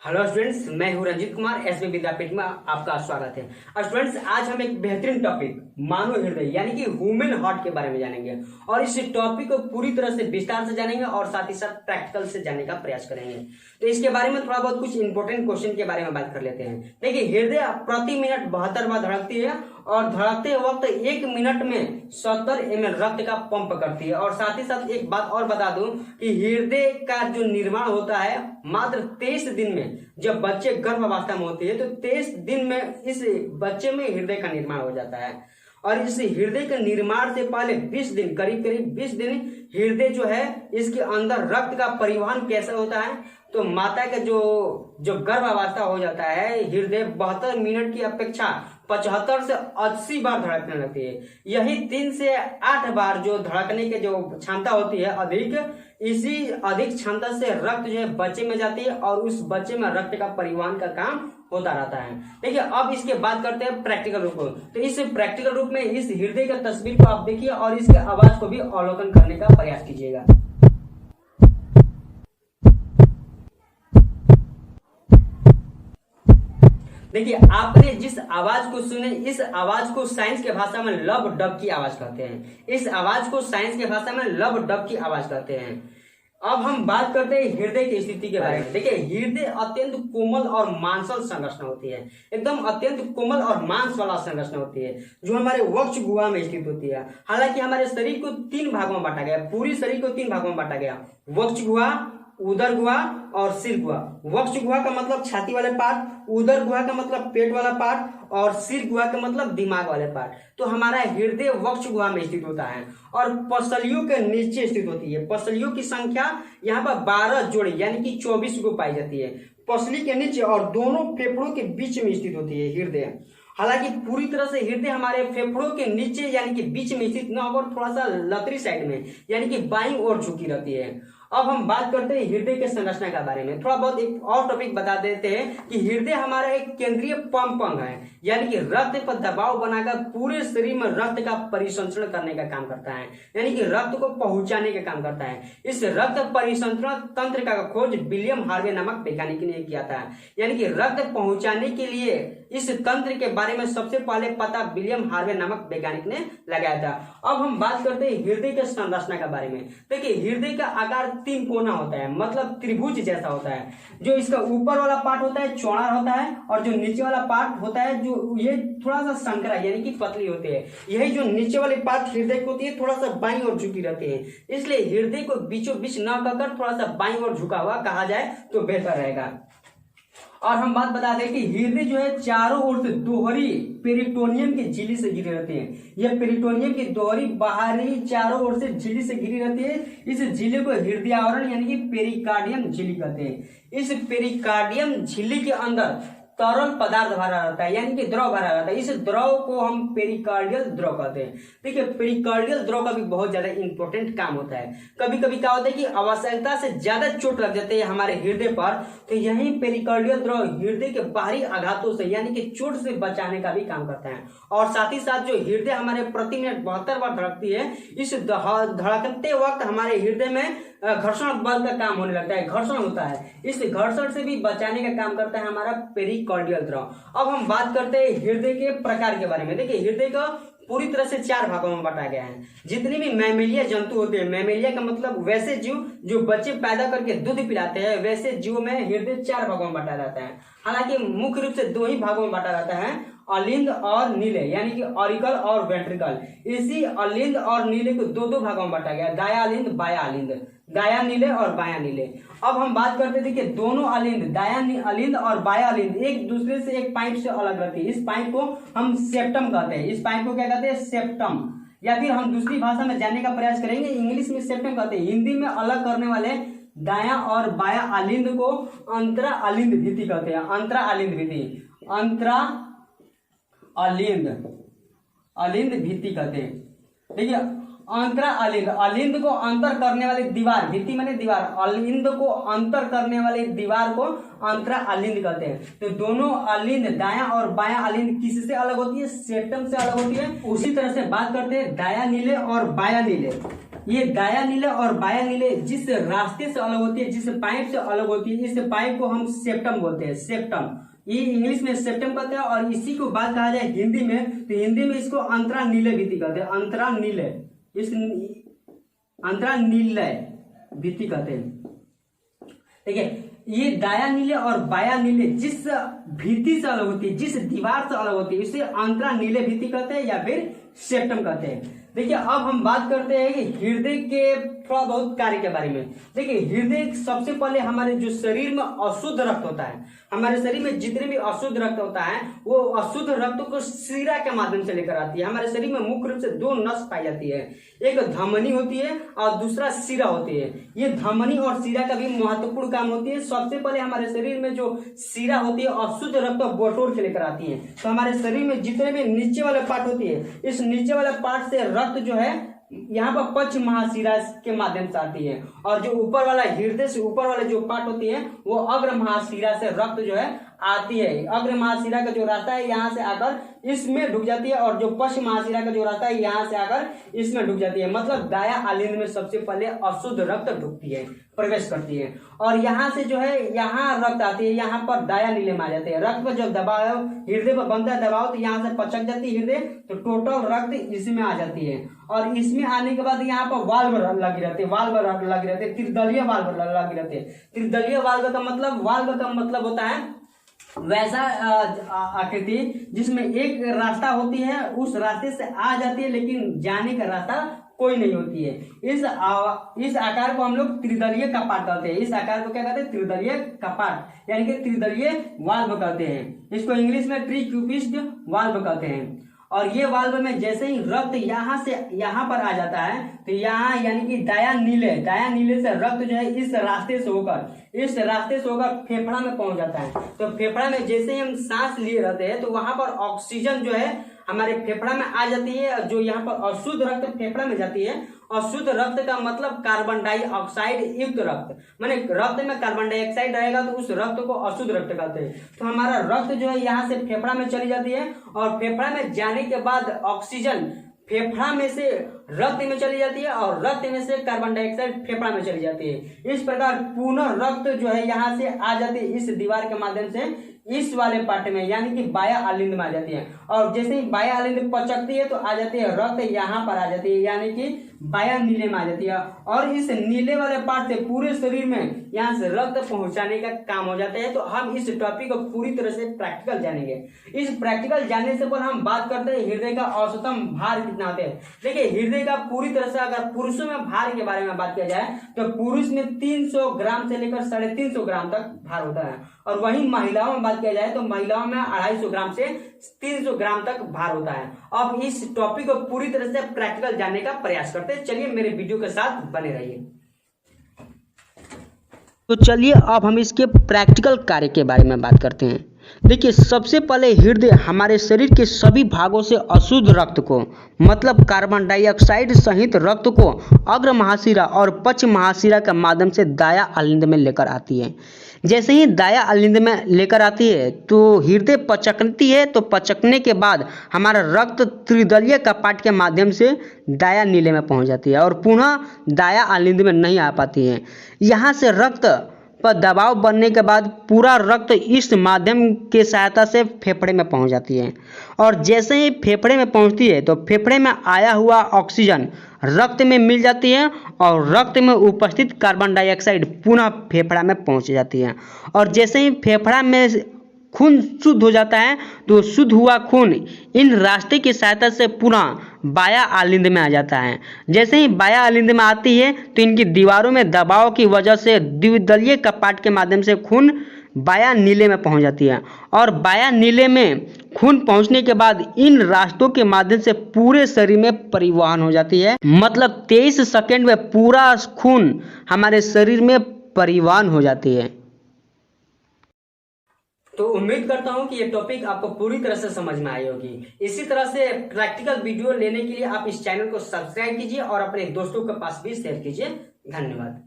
Hello students, मैं हूं Ranjit Kumar. SB विद्यापीठ में आपका स्वागत है। स्टूडेंट्स, आज हम एक बेहतरीन टॉपिक मानव हृदय यानी कि ह्यूमन हार्ट के बारे में जानेंगे और इस टॉपिक को पूरी तरह से विस्तार से जानेंगे और साथ ही साथ प्रैक्टिकल से जानने का प्रयास करेंगे। तो इसके बारे में थोड़ा बहुत कुछ इंपॉर्टेंट क्वेश्चन के बारे में बात कर लेते हैं। देखिए, हृदय प्रति मिनट 72 बार धड़कती है और धड़कते वक्त 1 मिनट में 70 ml रक्त का पंप करती है। और साथ ही साथ एक बात और बता दूं कि हृदय का जो निर्माण होता है मात्र 23 दिन में। जब बच्चे गर्भावस्था में होते हैं तो 23 दिन में इस बच्चे में हृदय का निर्माण हो जाता है। और इस हृदय के निर्माण से पहले 20 दिन, करीब 20 दिन हृदय जो है इसके अंदर रक्त का परिवहन कैसा होता है, तो माता का जो गर्भावस्था हो जाता है, हृदय 72 मिनट की अपेक्षा 75 से 80 बार धड़कने लगती है। यही 3 से 8 बार जो धड़कने की जो क्षमता होती है अधिक, इसी अधिक क्षमता से रक्त जो है बच्चे में जाती है और उस बच्चे में रक्त का परिवहन का काम होता रहता है। देखिए, अब इसके बात करते हैं प्रैक्टिकल रूप को। तो इस प्रैक्टिकल रूप में इस हृदय का तस्वीर को आप देखिए और इसके आवाज को भी अवलोकन करने का प्रयास कीजिएगा। देखिए, आपने जिस आवाज को सुने, इस आवाज को साइंस के भाषा में लव डब की आवाज कहते हैं। इस आवाज को साइंस के भाषा में लव डब की आवाज कहते हैं। अब हम बात करते हैं हृदय की स्थिति के बारे में। देखिए, हृदय अत्यंत कोमल और मांसल संरचना होती है, एकदम अत्यंत कोमल और मांस वाला संरचना होती है जो हमारे वक्ष गुहा में स्थित होती है। हालांकि हमारे शरीर को 3 भागों में बांटा गया, पूरी शरीर को 3 भागों में बांटा गया, वक्ष गुहा, उदर गुहा और सिर गुहा। वक्ष गुहा का मतलब छाती वाले पार्ट, उदर गुहा का मतलब पेट वाला पार्ट और सिर गुहा का मतलब दिमाग वाले पार्ट। तो हमारा हृदय वक्ष गुहा में स्थित होता है और पसलियों के नीचे स्थित होती है। पसलियों की संख्या यहाँ पर 12 जोड़ी यानी कि 24 को पाई जाती है पसली के नीचे और दोनों फेफड़ों के बीच में स्थित होती है हृदय। हालांकि पूरी तरह से हृदय हमारे फेफड़ों के नीचे यानी कि बीच में स्थित न होकर थोड़ा सा लतरी साइड में यानी कि बाईं ओर झुकी रहती है। अब हम बात करते हैं हृदय के संरचना के बारे में। थोड़ा बहुत एक और टॉपिक बता देते हैं कि हृदय हमारा एक केंद्रीय पंप अंग है, यानी कि रक्त पर दबाव बनाकर पूरे शरीर में रक्त का परिसंचरण करने का काम करता है, यानी कि रक्त को पहुंचाने का काम करता है। इस रक्त परिसंचरण तंत्र का खोज विलियम हार्वे नामक वैज्ञानिक ने किया था। यानी कि रक्त पहुंचाने के लिए इस तंत्र के बारे में सबसे पहले पता विलियम हार्वे नामक वैज्ञानिक ने लगाया था। अब हम बात करते हैं हृदय के संरचना के बारे में। देखिए, हृदय का आकार 3 कोना होता है, मतलब त्रिभुज जैसा होता है। जो इसका ऊपर वाला पार्ट होता है चौड़ा होता है और जो नीचे वाला पार्ट होता है जो ये थोड़ा सा संकरा यानी कि पतली होती है। यही जो नीचे वाली पार्ट हृदय को होती है थोड़ा सा बाईं ओर झुकी रहती है, इसलिए हृदय को बीचों बीच न कहकर थोड़ा सा बाईं ओर झुका हुआ कहा जाए तो बेहतर रहेगा। और हम बात बता दें कि हृदय जो है चारों ओर से दोहरी पेरिटोनियम की झिल्ली से घिरी रहती है। यह पेरिटोनियम की दोहरी बाहरी चारों ओर से झिल्ली से घिरी रहती है। इस झिल्ली को हृदय आवरण यानी कि पेरिकार्डियम झिल्ली कहते हैं। इस पेरिकार्डियम झिल्ली के अंदर तरल पदार्थ भरा रहता है यानी कि द्रव भरा रहता है। इस द्रव को हम पेरिकार्डियल द्रव कहते हैं। देखिए, पेरिकार्डियल द्रव का भी बहुत ज्यादा इंपॉर्टेंट काम होता है। कभी कभी क्या होता है कि आवश्यकता से ज्यादा चोट लग जाती है हमारे हृदय पर, तो यही पेरिकार्डियल द्रव हृदय के बाहरी आघातों से यानी कि चोट से बचाने का भी काम करता है। और साथ ही साथ जो हृदय हमारे प्रति मिनट 72 बार धड़कती है, इस धड़कते वक्त हमारे हृदय में घर्षण बल का काम होने लगता है, घर्षण होता है। इस घर्षण से भी बचाने का काम करता है हमारा पेरिकार्डियल द्रव। अब हम बात करते हैं हृदय के प्रकार के बारे में। देखिए, हृदय का पूरी तरह से 4 भागों में बांटा गया है। जितने भी मैमेलिया जंतु होते हैं, मैमेलिया का मतलब वैसे जीव जो बच्चे पैदा करके दूध पिलाते हैं, वैसे जीव में हृदय 4 भागों में बांटा जाता है। हालांकि मुख्य रूप से 2 ही भागों में बांटा जाता है, अलिंद और नीले यानी कि ऑरिकल और वेंट्रिकल। इसी अलिंद और नीले को 2 भागों में बांटा गया, दाया अलिंद बाया अलिंद, दाया नीले और बाया नीले। अब हम बात करते थे कि दोनों अलिंद, दाया अलिंद और बाया अलिंद एक दूसरे से एक पाइप से अलग रहती है। इस पाइप को हम सेप्टम कहते हैं। इस पाइप को क्या कहते हैं? सेप्टम। या फिर हम दूसरी भाषा में जानने का प्रयास करेंगे, इंग्लिश में सेप्टम कहते हैं। हिंदी में अलग करने वाले दाया और बाया अलिंद को अंतरा अलिंद भित्ति कहते हैं। अंतरा अलिंद भित्ति, अंतरा अलिंद भित्ति कहते हैं। देखिए, अंतरा अलिंद, अलिंद को अंतर करने वाली दीवार, भित्ति माने दीवार, अलिंद को अंतर करने वाली दीवार को अंतरा अलिंद कहते हैं। तो दोनों अलिंद, दायां और बायां अलिंद किससे अलग होती है? सेप्टम से अलग होती है। उसी तरह से बात करते हैं दायां नीले और बायां नीले। ये दायां नीले और बायां नीले जिस रास्ते से अलग होती है, जिस पाइप से अलग होती है, इस पाइप को हम सेप्टम बोलते हैं, सेप्टम। ये इंग्लिश में सेप्टम कहते हैं और इसी को बात कहा जाए हिंदी में, तो हिंदी में इसको अंतरा नीले भित्ति कहते हैं, अंतरा नीले, इस अंतरा नीले भित्ति कहते हैं। ठीक है, ये दायां नीले और बायां नीले जिस भित्ति से अलग होती है, जिस दीवार से अलग होती है, इसे अंतरा नीले भित्ति कहते हैं या फिर सेप्टम कहते हैं। देखिए अब हम बात करते हैं कि हृदय के थोड़ा बहुत कार्य के बारे में। देखिए हृदय सबसे पहले हमारे जो शरीर में अशुद्ध रक्त होता है, हमारे शरीर में जितने भी अशुद्ध रक्त होता है वो अशुद्ध रक्त को शिरा के माध्यम से लेकर आती है। हमारे शरीर में मुख्य रूप से दो नस पाई जाती है, एक धमनी होती है और दूसरा शिरा होती है। ये धमनी और शिरा का भी महत्वपूर्ण काम होती है। सबसे पहले हमारे शरीर में जो शिरा होती है अशुद्ध रक्त को बटोर के लेकर आती है। तो हमारे शरीर में जितने भी नीचे वाले पार्ट होती है, इस नीचे वाले पार्ट से रक्त जो है यहाँ पर पक्ष महाशिरा के माध्यम से आती है, और जो ऊपर वाला हृदय से ऊपर वाले जो पार्ट होती है वो अग्र महाशिरा से रक्त जो है आती है। अग्र महाशिरा का जो रास्ता है यहाँ से आकर इसमें ढुक जाती है, और जो पश्चिम महाशिरा का जो रास्ता है यहाँ से आकर इसमें ढुक जाती है। मतलब दायां आलिंद में सबसे पहले अशुद्ध रक्त ढुकती है, प्रवेश करती है, और यहाँ से जो है यहाँ रक्त आती है, यहाँ पर दायां नीले में आ जाते हैं। रक्त पर जब दबाव हृदय पर बनता है दबाव, तो यहाँ से पचक जाती है हृदय, तो टोटल रक्त इसमें आ जाती है, और इसमें आने के बाद यहाँ पर वाल्व लगी रहती है, वाल्व लगी रहती है, त्रिदलीय वाल्व लगी रहती है। त्रिदलीय वाल्व का मतलब होता है वैसा आकृति जिसमें एक रास्ता होती है, उस रास्ते से आ जाती है लेकिन जाने का रास्ता कोई नहीं होती है। इस आकार को हम लोग त्रिदलीय कपाट कहते हैं। इस आकार को क्या कहते हैं? त्रिदलीय कपाट, यानी कि त्रिदलीय वाल्व कहते हैं। इसको इंग्लिश में ट्रीक्यूपिस्ट वाल्व कहते हैं। और ये वाल्व में जैसे ही रक्त यहाँ से यहाँ पर आ जाता है, तो यहाँ यानी कि दायां नीले से रक्त जो है इस रास्ते से होकर फेफड़ा में पहुंच जाता है। तो फेफड़ा में जैसे ही हम सांस लिए रहते हैं तो वहां पर ऑक्सीजन जो है हमारे फेफड़ा में आ जाती है। जो यहाँ पर अशुद्ध रक्त फेफड़ा में जाती है, अशुद्ध रक्त का मतलब कार्बन डाइऑक्साइड युक्त रक्त, माने रक्त में कार्बन डाइऑक्साइड रहेगा तो उस रक्त को अशुद्ध रक्त कहते हैं। तो हमारा रक्त जो है यहाँ से फेफड़ा में चली जाती है, और फेफड़ा में जाने के बाद ऑक्सीजन फेफड़ा में से रक्त में चली जाती है, और रक्त में से कार्बन डाइऑक्साइड फेफड़ा में चली जाती है। इस प्रकार पुनः रक्त जो है यहाँ से आ जाती है इस दीवार के माध्यम से इस वाले पार्ट में, यानी कि बायां आलिंद में आ जाती है। और जैसे ही बायां आलिंद पचकती है तो आ जाती है रक्त यहाँ पर आ जाती है, यानी कि बायां नीले में आ जाती है। और इस नीले वाले पार्ट से पूरे शरीर में यहाँ से रक्त पहुंचाने का काम हो जाता है। तो हम इस टॉपिक को पूरी तरह से प्रैक्टिकल जानेंगे। इस प्रैक्टिकल जानने से पहले हम बात करते हैं हृदय का औसतम भार कितना होता है। देखिए हृदय का पूरी तरह से अगर पुरुषों में भार के बारे में बात किया जाए तो पुरुष में 300 ग्राम से लेकर 350 ग्राम तक भार होता है, और वहीं महिलाओं में बात किया जाए तो महिलाओं में 250 ग्राम से 300 ग्राम तक भार होता है। अब इस टॉपिक को पूरी तरह से प्रैक्टिकल जानने का प्रयास करते हैं। चलिए मेरे वीडियो के साथ बने रहिए। तो चलिए अब हम इसके प्रैक्टिकल कार्य के बारे में बात करते हैं। देखिए सबसे पहले हृदय हमारे शरीर के सभी भागों से अशुद्ध रक्त को, मतलब कार्बन डाइऑक्साइड सहित रक्त को अग्र महाशिरा और पश्च महाशिरा के माध्यम से दायां आलिंद में लेकर आती है। जैसे ही दायां आलिंद में लेकर आती है तो हृदय पचकती है, तो पचकने के बाद हमारा रक्त त्रिदलीय कपाट के माध्यम से दायां नीले में पहुंच जाती है और पुनः दायां आलिंद में नहीं आ पाती है। यहाँ से रक्त पर दबाव बनने के बाद पूरा रक्त इस माध्यम के सहायता से फेफड़े में पहुंच जाती है, और जैसे ही फेफड़े में पहुंचती है तो फेफड़े में आया हुआ ऑक्सीजन रक्त में मिल जाती है, और रक्त में उपस्थित कार्बन डाइऑक्साइड पुनः फेफड़ा में पहुंच जाती है। और जैसे ही फेफड़ा में खून शुद्ध हो जाता है तो शुद्ध हुआ खून इन रास्ते की सहायता से पुनः बायां आलिंद में आ जाता है। जैसे ही बायां आलिंद में आती है तो इनकी दीवारों में दबाव की वजह से द्विदलीय कपाट के माध्यम से खून बायां नीले में पहुंच जाती है, और बायां नीले में खून पहुंचने के बाद इन रास्तों के माध्यम से पूरे शरीर में परिवहन हो जाती है। मतलब 23 सेकंड में पूरा खून हमारे शरीर में परिवहन हो जाती है। तो उम्मीद करता हूं कि ये टॉपिक आपको पूरी तरह से समझ में आई होगी। इसी तरह से प्रैक्टिकल वीडियो लेने के लिए आप इस चैनल को सब्सक्राइब कीजिए और अपने दोस्तों के पास भी शेयर कीजिए। धन्यवाद।